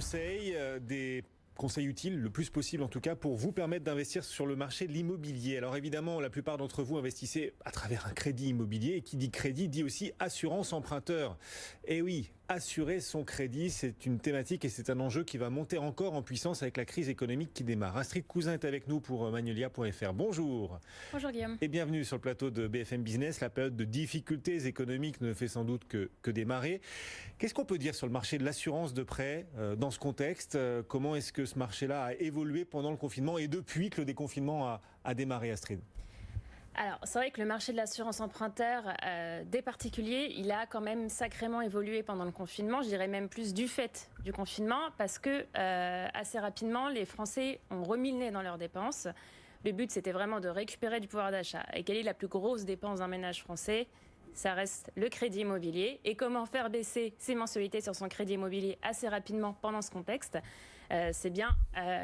conseils, des conseils utiles, le plus possible en tout cas, pour vous permettre d'investir sur le marché de l'immobilier. Alors évidemment, la plupart d'entre vous investissez à travers un crédit immobilier, et qui dit crédit dit aussi assurance emprunteur. Et oui, assurer son crédit, c'est une thématique et c'est un enjeu qui va monter encore en puissance avec la crise économique qui démarre. Astrid Cousin est avec nous pour Magnolia.fr. Bonjour. Bonjour Guillaume. Et bienvenue sur le plateau de BFM Business. La période de difficultés économiques ne fait sans doute que démarrer. Qu'est-ce qu'on peut dire sur le marché de l'assurance de prêt dans ce contexte? Comment est-ce que ce marché-là a évolué pendant le confinement et depuis que le déconfinement a démarré, Astrid? Alors, c'est vrai que le marché de l'assurance emprunteur des particuliers, il a quand même sacrément évolué pendant le confinement. Je dirais même plus du fait du confinement, parce que assez rapidement, les Français ont remis le nez dans leurs dépenses. Le but, c'était vraiment de récupérer du pouvoir d'achat. Et quelle est la plus grosse dépense d'un ménage français? Ça reste le crédit immobilier. Et comment faire baisser ses mensualités sur son crédit immobilier assez rapidement pendant ce contexte? C'est bien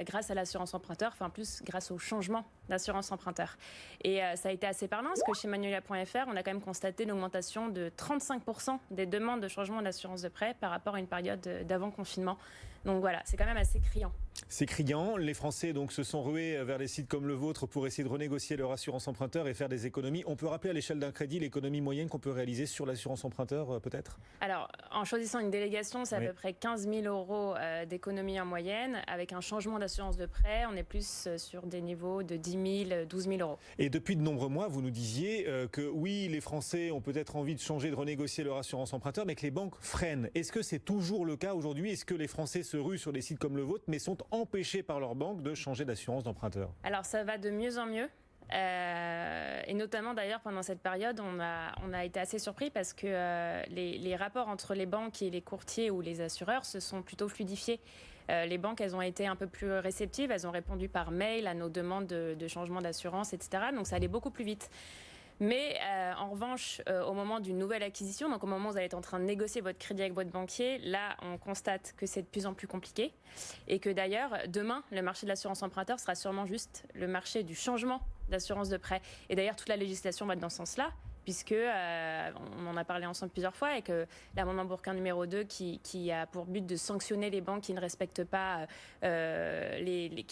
grâce à l'assurance emprunteur, enfin plus grâce au changement d'assurance emprunteur. Et ça a été assez parlant, parce que chez Magnolia.fr, on a quand même constaté une augmentation de 35% des demandes de changement d'assurance de prêt par rapport à une période d'avant-confinement. Donc voilà, c'est quand même assez criant. C'est criant. Les Français donc se sont rués vers des sites comme le vôtre pour essayer de renégocier leur assurance emprunteur et faire des économies. On peut rappeler à l'échelle d'un crédit l'économie moyenne qu'on peut réaliser sur l'assurance emprunteur, peut-être? Alors, en choisissant une délégation, c'est à peu près 15 000 euros d'économie en moyenne. Avec un changement d'assurance de prêt, on est plus sur des niveaux de 10 000, 12 000 euros. Et depuis de nombreux mois, vous nous disiez que oui, les Français ont peut-être envie de changer, de renégocier leur assurance emprunteur, mais que les banques freinent. Est-ce que c'est toujours le cas aujourd'hui? Est-ce que les Français se ruent sur des sites comme le vôtre, mais sont empêchés par leur banque de changer d'assurance d'emprunteur? Alors, ça va de mieux en mieux. Et notamment d'ailleurs pendant cette période, on a été assez surpris parce que les rapports entre les banques et les courtiers ou les assureurs se sont plutôt fluidifiés. Les banques, elles ont été un peu plus réceptives, elles ont répondu par mail à nos demandes de changement d'assurance, etc. Donc ça allait beaucoup plus vite. Mais en revanche, au moment d'une nouvelle acquisition, donc au moment où vous allez être en train de négocier votre crédit avec votre banquier, là, on constate que c'est de plus en plus compliqué et que d'ailleurs, demain, le marché de l'assurance emprunteur sera sûrement juste le marché du changement d'assurance de prêt. Et d'ailleurs, toute la législation va dans ce sens-là, puisque on en a parlé ensemble plusieurs fois, et que l'amendement Bourquin numéro 2 qui a pour but de sanctionner les banques qui ne respectent pas qui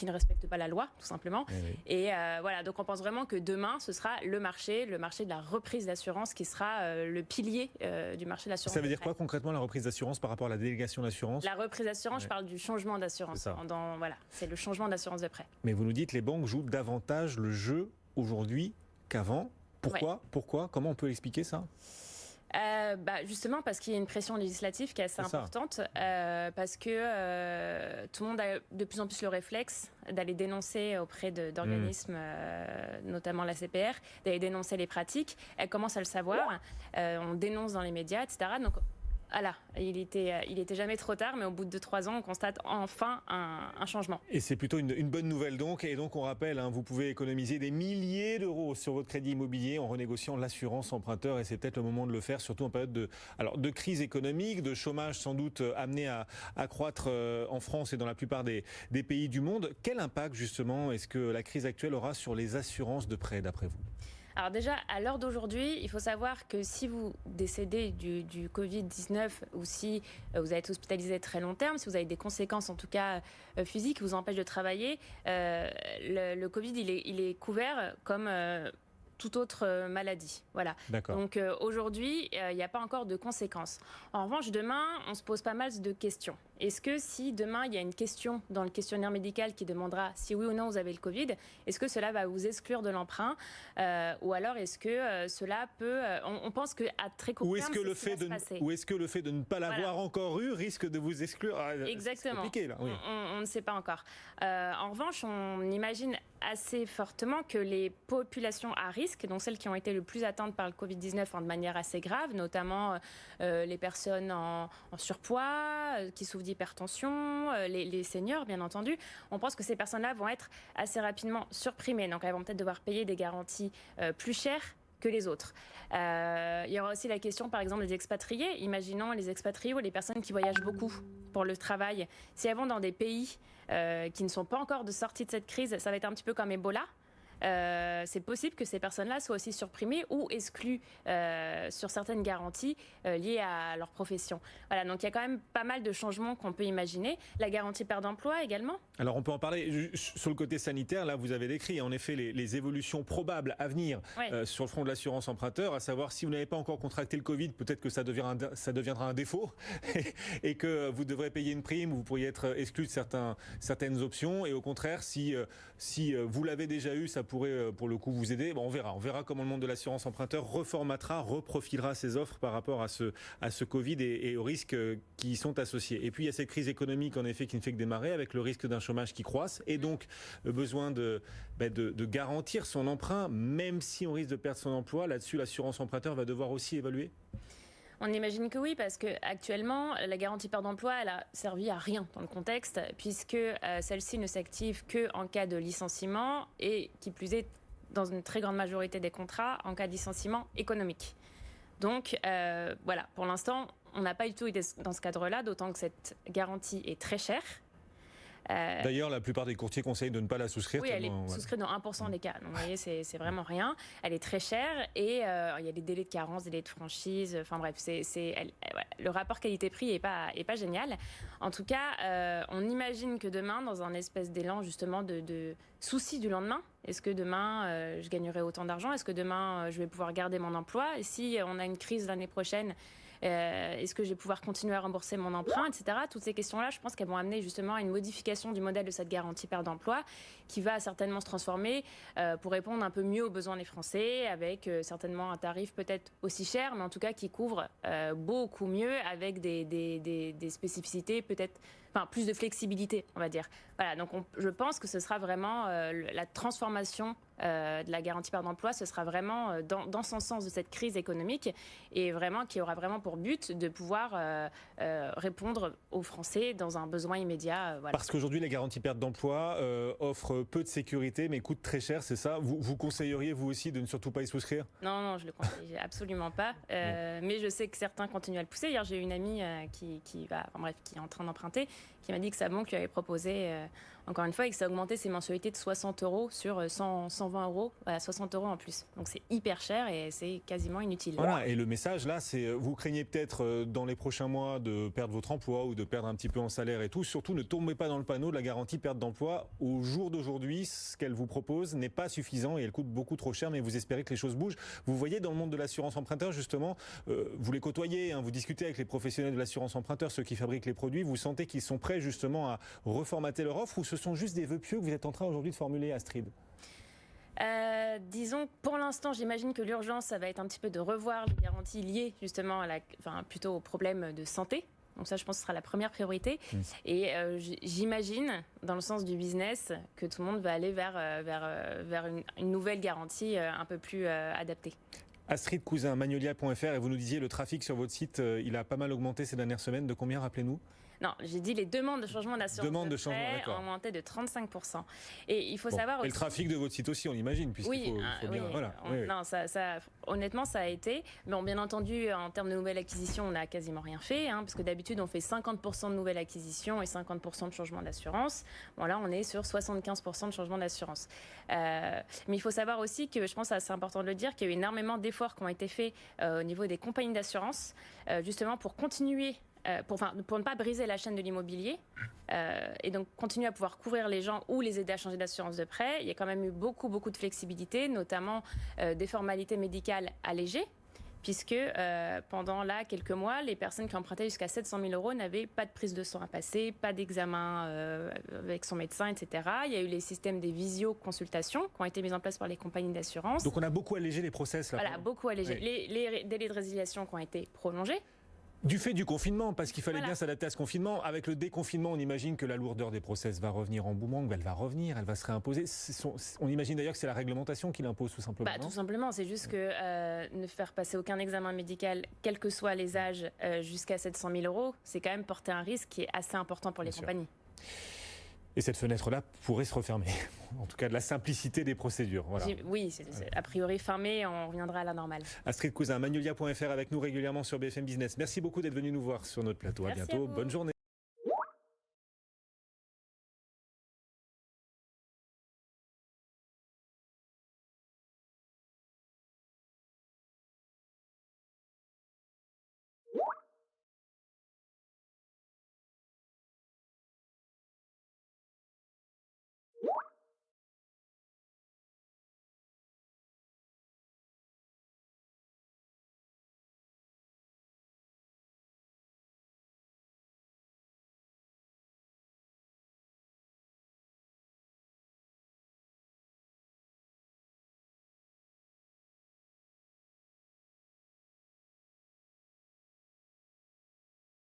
ne respectent pas la loi, tout simplement. Oui. Et voilà, donc on pense vraiment que demain, ce sera le marché de la reprise d'assurance qui sera le pilier du marché de l'assurance. Ça veut dire quoi concrètement, la reprise d'assurance par rapport à la délégation d'assurance? La reprise d'assurance, je parle du changement d'assurance. Voilà, c'est le changement d'assurance de prêt. Mais vous nous dites que les banques jouent davantage le jeu aujourd'hui qu'avant. Pourquoi? Comment on peut expliquer ça? Justement parce qu'il y a une pression législative qui est assez importante, parce que tout le monde a de plus en plus le réflexe d'aller dénoncer auprès d'organismes, notamment la CPR, d'aller dénoncer les pratiques. Elle commence à le savoir, on dénonce dans les médias, etc. Donc voilà, il était jamais trop tard, mais au bout de 3 ans, on constate enfin un changement. Et c'est plutôt une bonne nouvelle donc. Et donc on rappelle, vous pouvez économiser des milliers d'euros sur votre crédit immobilier en renégociant l'assurance emprunteur. Et c'est peut-être le moment de le faire, surtout en période de crise économique, de chômage sans doute amené à croître en France et dans la plupart des pays du monde. Quel impact justement est-ce que la crise actuelle aura sur les assurances de prêt d'après vous? Alors déjà, à l'heure d'aujourd'hui, il faut savoir que si vous décédez du Covid-19 ou si vous avez été hospitalisé très long terme, si vous avez des conséquences en tout cas physiques qui vous empêchent de travailler, le Covid, il est couvert comme toute autre maladie. Voilà. Donc aujourd'hui, il n'y a pas encore de conséquences. En revanche, demain, on se pose pas mal de questions. Est-ce que si demain, il y a une question dans le questionnaire médical qui demandera si oui ou non vous avez le Covid, est-ce que cela va vous exclure de l'emprunt ou alors est-ce que cela peut... on pense qu'à très court terme, ou est-ce que le fait de ne pas l'avoir encore eu risque de vous exclure? Exactement. C'est compliqué, là. Oui. On ne sait pas encore. En revanche, on imagine assez fortement que les populations à risque, donc celles qui ont été le plus atteintes par le Covid-19 de manière assez grave, notamment les personnes en surpoids, qui souffrent d'hypertension, les seniors bien entendu, on pense que ces personnes-là vont être assez rapidement surprimées. Donc elles vont peut-être devoir payer des garanties plus chères que les autres. Il y aura aussi la question par exemple des expatriés. Imaginons les expatriés ou les personnes qui voyagent beaucoup pour le travail. Si elles vont dans des pays qui ne sont pas encore de sortie de cette crise, ça va être un petit peu comme Ebola. c'est possible que ces personnes-là soient aussi surprimées ou exclues sur certaines garanties liées à leur profession. Voilà, donc il y a quand même pas mal de changements qu'on peut imaginer. La garantie perte d'emploi également. Alors on peut en parler sur le côté sanitaire. Là, vous avez décrit en effet les évolutions probables à venir sur le front de l'assurance emprunteur, à savoir si vous n'avez pas encore contracté le Covid, peut-être que ça deviendra un défaut et que vous devrez payer une prime ou vous pourriez être exclu de certaines options. Et au contraire, si vous l'avez déjà eu, ça pourrait pour le coup vous aider. Bon, on verra comment le monde de l'assurance emprunteur reformatera, reprofilera ses offres par rapport à ce Covid et aux risques qui y sont associés. Et puis il y a cette crise économique en effet qui ne fait que démarrer avec le risque d'un chômage qui croisse et donc besoin de garantir son emprunt même si on risque de perdre son emploi. Là-dessus, l'assurance emprunteur va devoir aussi évaluer. On imagine que oui, parce que actuellement, la garantie perte d'emploi, elle a servi à rien dans le contexte, puisque celle-ci ne s'active qu'en cas de licenciement et, qui plus est, dans une très grande majorité des contrats, en cas de licenciement économique. Donc voilà, pour l'instant, on n'a pas du tout été dans ce cadre-là, d'autant que cette garantie est très chère. D'ailleurs, la plupart des courtiers conseillent de ne pas la souscrire. Oui, elle est souscrite dans 1% des cas. Donc, vous voyez, c'est vraiment rien. Elle est très chère et il y a des délais de carence, des délais de franchise. Enfin bref, le rapport qualité-prix est pas génial. En tout cas, on imagine que demain, dans un espèce d'élan justement de souci du lendemain, est-ce que demain, je gagnerai autant d'argent? Est-ce que demain, je vais pouvoir garder mon emploi? Et si on a une crise l'année prochaine, est-ce que je vais pouvoir continuer à rembourser mon emprunt, etc. Toutes ces questions-là, je pense qu'elles vont amener justement à une modification du modèle de cette garantie perte d'emploi qui va certainement se transformer pour répondre un peu mieux aux besoins des Français, avec certainement un tarif peut-être aussi cher, mais en tout cas qui couvre beaucoup mieux, avec des spécificités peut-être, enfin plus de flexibilité, on va dire. Voilà, donc je pense que ce sera vraiment la transformation de la garantie perte d'emploi, ce sera vraiment dans ce sens de cette crise économique et vraiment qui aura vraiment pour but de pouvoir répondre aux Français dans un besoin immédiat. Voilà. Parce qu'aujourd'hui, la garantie perte d'emploi offre peu de sécurité mais coûte très cher, c'est ça? Vous conseilleriez vous aussi de ne surtout pas y souscrire? Non, je le conseille absolument pas. Mais je sais que certains continuent à le pousser. Hier, j'ai une amie qui est en train d'emprunter, qui m'a dit que sa banque lui avait proposé, encore une fois, et que ça augmentait ses mensualités de 60 € sur 120 €, voilà, 60 € en plus. Donc c'est hyper cher et c'est quasiment inutile. Voilà, et le message là, c'est vous craignez peut-être dans les prochains mois de perdre votre emploi ou de perdre un petit peu en salaire et tout. Surtout, ne tombez pas dans le panneau de la garantie perte d'emploi. Au jour d'aujourd'hui, ce qu'elle vous propose n'est pas suffisant et elle coûte beaucoup trop cher, mais vous espérez que les choses bougent. Vous voyez dans le monde de l'assurance emprunteur, justement, vous les côtoyez, vous discutez avec les professionnels de l'assurance emprunteur, ceux qui fabriquent les produits, vous sentez qu'ils sont prêts justement à reformater leur offre ou ce sont juste des vœux pieux que vous êtes en train aujourd'hui de formuler, Astrid? Disons, pour l'instant, j'imagine que l'urgence, ça va être un petit peu de revoir les garanties liées justement plutôt aux problèmes de santé. Donc ça, je pense que ce sera la première priorité. Et j'imagine, dans le sens du business, que tout le monde va aller vers une nouvelle garantie un peu plus adaptée. Astrid Cousin, Magnolia.fr, et vous nous disiez le trafic sur votre site, il a pas mal augmenté ces dernières semaines. De combien, rappelez-nous? Non, j'ai dit les demandes de changement d'assurance ont augmenté de 35%. Et il faut savoir aussi... Et le trafic de votre site aussi, on imagine, puisqu'il faut bien... Voilà. Non, honnêtement, ça a été. Bon, bien entendu, en termes de nouvelles acquisitions, on n'a quasiment rien fait, parce que d'habitude, on fait 50% de nouvelles acquisitions et 50% de changement d'assurance. Bon, là, on est sur 75% de changement d'assurance. Mais il faut savoir aussi que, je pense que c'est important de le dire, qu'il y a eu énormément d'efforts qui ont été faits au niveau des compagnies d'assurance, justement pour continuer pour ne pas briser la chaîne de l'immobilier et donc continuer à pouvoir couvrir les gens ou les aider à changer d'assurance de prêt. Il y a quand même eu beaucoup de flexibilité, notamment des formalités médicales allégées, puisque pendant quelques mois, les personnes qui empruntaient jusqu'à 700 000 € n'avaient pas de prise de sang à passer, pas d'examen avec son médecin, etc. Il y a eu les systèmes des visioconsultations qui ont été mis en place par les compagnies d'assurance. Donc on a beaucoup allégé les process là. Voilà, beaucoup allégé. Oui. Les délais de résiliation qui ont été prolongés. Du fait du confinement, parce qu'il fallait bien s'adapter à ce confinement. Avec le déconfinement, on imagine que la lourdeur des process va revenir en boomerang, elle va revenir, elle va se réimposer. On imagine d'ailleurs que c'est la réglementation qui l'impose tout simplement. Tout simplement, c'est juste que ne faire passer aucun examen médical, quels que soient les âges, jusqu'à 700 000 €, c'est quand même porter un risque qui est assez important pour les compagnies. Et cette fenêtre-là pourrait se refermer. En tout cas, de la simplicité des procédures. Voilà. Oui, c'est a priori fermé, on reviendra à la normale. Astrid Cousin, Magnolia.fr avec nous régulièrement sur BFM Business. Merci beaucoup d'être venu nous voir sur notre plateau. Merci à bientôt. Bonne journée.